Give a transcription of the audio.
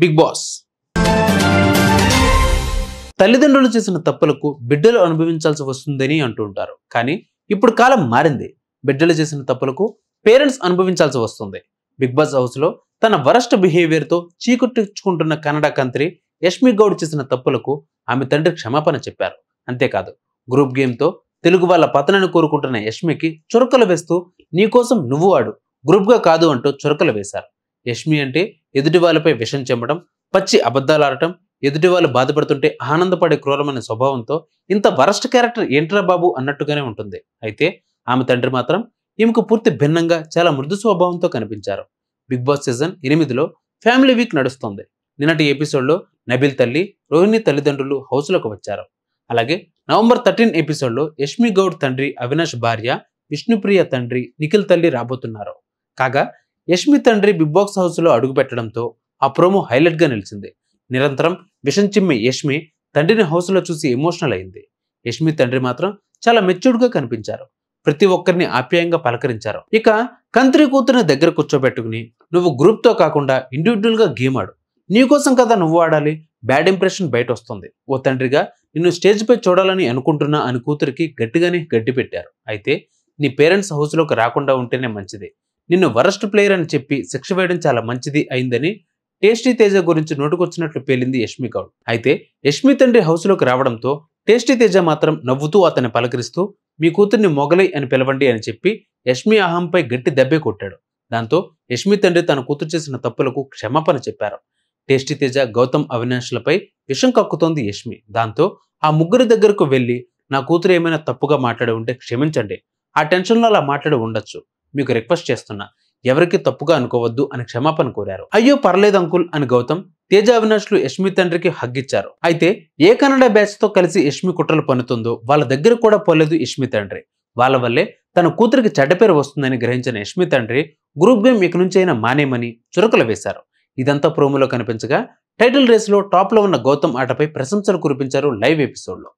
Big boss తల్లిదండ్రులు చేసిన తప్పులకు బిడ్డలు అనుభవించాల్సి వస్తుందని అంటుంటారు. కానీ ఇప్పుడు కాలం మారింది. బిడ్డలు చేసిన తప్పులకు పేరెంట్స్ అనుభవించాల్సి వస్తుంది. బిగ్ బాస్ హౌస్ లో తన వరస్ట్ బిహేవియర్ తో చీకొట్టించుకుంటున్న కన్నడ కంత్రి యష్మి గౌడ్ చేసిన తప్పులకు ఆమె తండ్రి క్షమాపణ చెప్పారు. అంతేకాదు, గ్రూప్ గేమ్ తో తెలుగు వాళ్ళ పతనాన్ని కోరుకుంటున్న యష్మికి చురకలు వేస్తూ నీకోసం నువ్వు ఆడు, గ్రూప్ గా కాదు అంటూ చురకలు వేశారు. యష్మి అంటే ఎదుటి వాళ్ళపై విషం చెమ్మడం, పచ్చి అబద్ధాలాడటం, ఎదుటి వాళ్ళు బాధపడుతుంటే ఆనందపడే క్రూరమైన స్వభావంతో ఇంత వరస్ట్ క్యారెక్టర్ ఏంట్రా బాబు అన్నట్టుగానే ఉంటుంది. అయితే ఆమె తండ్రి మాత్రం ఈమెకు పూర్తి భిన్నంగా చాలా మృదు స్వభావంతో కనిపించారు. బిగ్ బాస్ సీజన్ 8లో ఫ్యామిలీ వీక్ నడుస్తోంది. నిన్నటి ఎపిసోడ్లో నబీల్ తల్లి, రోహిణి తల్లిదండ్రులు హౌస్లోకి వచ్చారు. అలాగే నవంబర్ 13 ఎపిసోడ్లో యష్మి గౌడ్ తండ్రి అవినాష్ భార్య విష్ణుప్రియ తండ్రి నిఖిల్ తల్లి రాబోతున్నారు. కాగా యష్మి తండ్రి బిగ్ బాస్ హౌస్లో అడుగుపెట్టడంతో ఆ ప్రోమో హైలైట్ గా నిలిచింది. నిరంతరం విషం చిమ్మే యష్మి తండ్రిని హౌస్లో చూసి ఎమోషనల్ అయింది. యష్మి తండ్రి మాత్రం చాలా మెచ్యూర్డ్ గా కనిపించారు. ప్రతి ఒక్కరిని ఆప్యాయంగా పలకరించారు. ఇక కంత్రి కూతురిని దగ్గర కూర్చోబెట్టుకుని నువ్వు గ్రూప్ తో కాకుండా ఇండివిజువల్ గా గేమ్ ఆడు, నీకోసం కదా నువ్వు ఆడాలి, బ్యాడ్ ఇంప్రెషన్ బయట వస్తుంది, ఓ తండ్రిగా నిన్ను స్టేజ్ పై చూడాలని అనుకుంటున్నా అని కూతురికి గట్టిగానే గడ్డి పెట్టారు. అయితే నీ పేరెంట్స్ హౌస్లోకి రాకుండా ఉంటేనే మంచిది, నిన్ను వరస్ట్ ప్లేయర్ అని చెప్పి శిక్ష వేయడం చాలా మంచిది అయిందని టేస్టీ తేజ గురించి నోటుకొచ్చినట్లు పేలింది యష్మి గౌడ్. అయితే యష్మి తండ్రి హౌస్లోకి రావడంతో టేస్టీ తేజ మాత్రం నవ్వుతూ అతన్ని పలకరిస్తూ మీ కూతుర్ని మొగలై అని పిలవండి అని చెప్పి యష్మి అహంపై గట్టి దెబ్బే కొట్టాడు. దాంతో యష్మి తండ్రి తన కూతురు చేసిన తప్పులకు క్షమాపణ చెప్పారు. టేస్టీ తేజ, గౌతమ్, అవినాష్లపై విషం కక్కుతోంది యష్మి. దాంతో ఆ ముగ్గురి దగ్గరకు వెళ్లి నా కూతురు ఏమైనా తప్పుగా మాట్లాడి ఉంటే క్షమించండి, ఆ టెన్షన్లో అలా మాట్లాడి ఉండొచ్చు, మీకు రిక్వెస్ట్ చేస్తున్నా, ఎవరికి తప్పుగా అనుకోవద్దు అని క్షమాపణ కోరారు. అయ్యో పర్లేదు అంకుల్ అని గౌతమ్, తేజ, అవినాష్లు యష్మి తండ్రికి హగ్గిచ్చారు. అయితే ఏ కన్నడ బ్యాచ్ తో కలిసి యష్మి కుట్రలు పన్నుతుందో వాళ్ళ దగ్గర కూడా పోలేదు యష్మి తండ్రి. వాళ్ళ వల్లే తన కూతురికి చెడ్డ పేరు వస్తుందని గ్రహించిన యష్మి తండ్రి గ్రూప్ గేమ్ ఇక నుంచి అయినా మానేమని చురకలు వేశారు. ఇదంతా ప్రోమోలో కనిపించగా టైటిల్ రేస్ లో టాప్ లో ఉన్న గౌతమ్ ఆటపై ప్రశంసలు కురిపించారు లైవ్ ఎపిసోడ్ లో.